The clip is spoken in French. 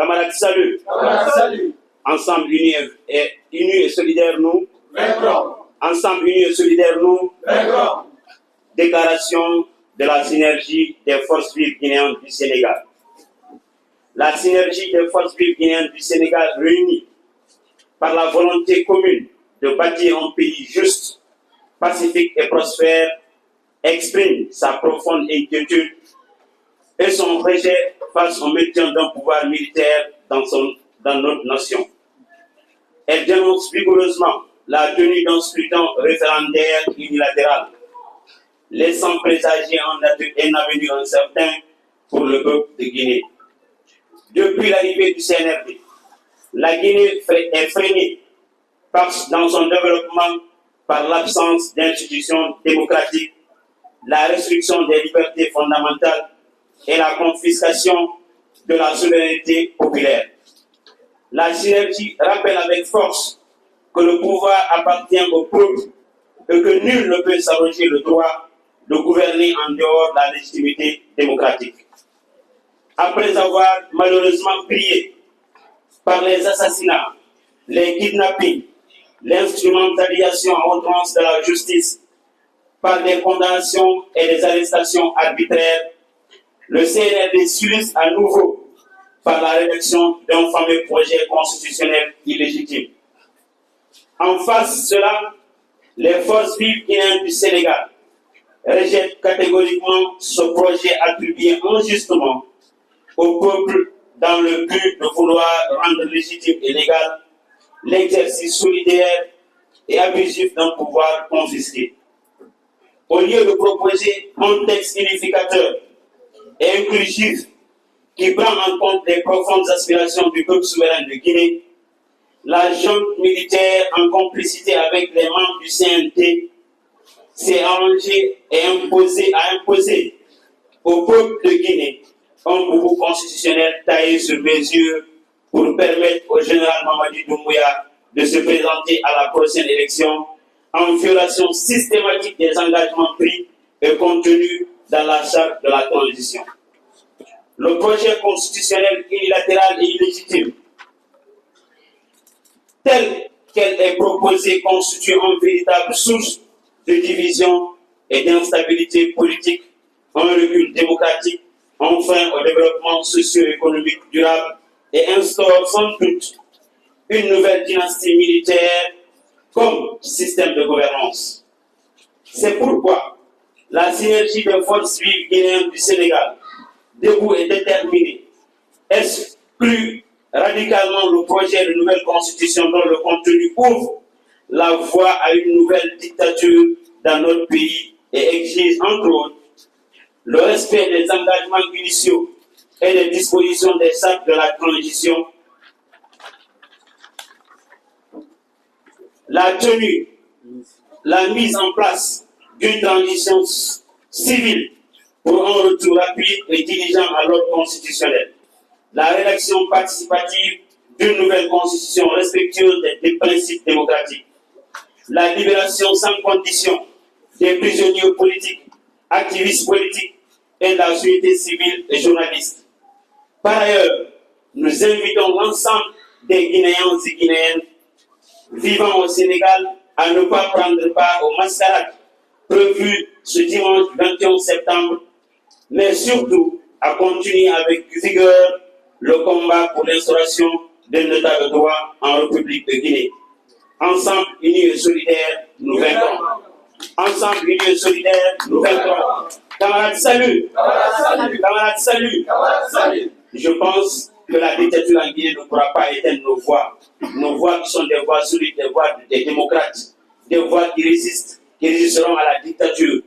Camarades, salut. Salut. Ensemble unis et solidaires, nous Vaincrons. Ensemble unis et solidaires, nous Vaincrons. Déclaration de la synergie des forces vives guinéennes du Sénégal. La synergie des forces vives guinéennes du Sénégal réunies par la volonté commune de bâtir un pays juste, pacifique et prospère exprime sa profonde inquiétude et son rejet face au maintien d'un pouvoir militaire dans notre nation. Elle dénonce vigoureusement la tenue d'un scrutin référendaire unilatéral, laissant présager un avenir incertain pour le peuple de Guinée. Depuis l'arrivée du CNRD, la Guinée est freinée dans son développement par l'absence d'institutions démocratiques, la restriction des libertés fondamentales et la confiscation de la souveraineté populaire. La synergie rappelle avec force que le pouvoir appartient au peuple et que nul ne peut s'arroger le droit de gouverner en dehors de la légitimité démocratique. Après avoir malheureusement prié par les assassinats, les kidnappings, l'instrumentalisation à outrance de la justice, par des condamnations et des arrestations arbitraires, le CNRD s'illustre à nouveau par la rédaction d'un fameux projet constitutionnel illégitime. En face de cela, les forces vives guinéennes du Sénégal rejettent catégoriquement ce projet attribué injustement au peuple dans le but de vouloir rendre légitime et légal l'exercice solidaire et abusif d'un pouvoir confisqué. Au lieu de proposer un texte unificateur et inclusif qui prend en compte les profondes aspirations du peuple souverain de Guinée, la junte militaire, en complicité avec les membres du CNT, s'est arrangée et a imposé au peuple de Guinée un boubou constitutionnel taillé sur mesure pour permettre au général Mamadi Doumbouya de se présenter à la prochaine élection en violation systématique des engagements pris et contenus dans la charte de la transition. Le projet constitutionnel unilatéral et illégitime, tel qu'elle est proposée, constitue une véritable source de division et d'instabilité politique, un recul démocratique, un frein au développement socio-économique durable et instaure sans doute une nouvelle dynastie militaire comme système de gouvernance. C'est pourquoi la synergie des forces vives guinéennes du Sénégal, debout et déterminée, exclut radicalement le projet de nouvelle constitution dont le contenu ouvre la voie à une nouvelle dictature dans notre pays et exige, entre autres, le respect des engagements initiaux et des dispositions des chartes de la transition, la mise en place d'une transition civile pour un retour rapide et diligent à l'ordre constitutionnel, la rédaction participative d'une nouvelle constitution respectueuse des principes démocratiques, la libération sans condition des prisonniers politiques, activistes politiques et de la société civile et journalistes. Par ailleurs, nous invitons l'ensemble des Guinéens et Guinéennes vivant au Sénégal à ne pas prendre part aux mascarades prévues ce dimanche 21 septembre, mais surtout à continuer avec vigueur le combat pour l'instauration d'un état de droit en République de Guinée. Ensemble, unis et solidaires, nous vaincrons. Ensemble, unis et solidaires, nous vaincrons. Camarades, salut. Camarades, salut. Je pense que la dictature en Guinée ne pourra pas éteindre nos voix. Nos voix qui sont des voix solides, des voix des démocrates, des voix qui résisteront à la dictature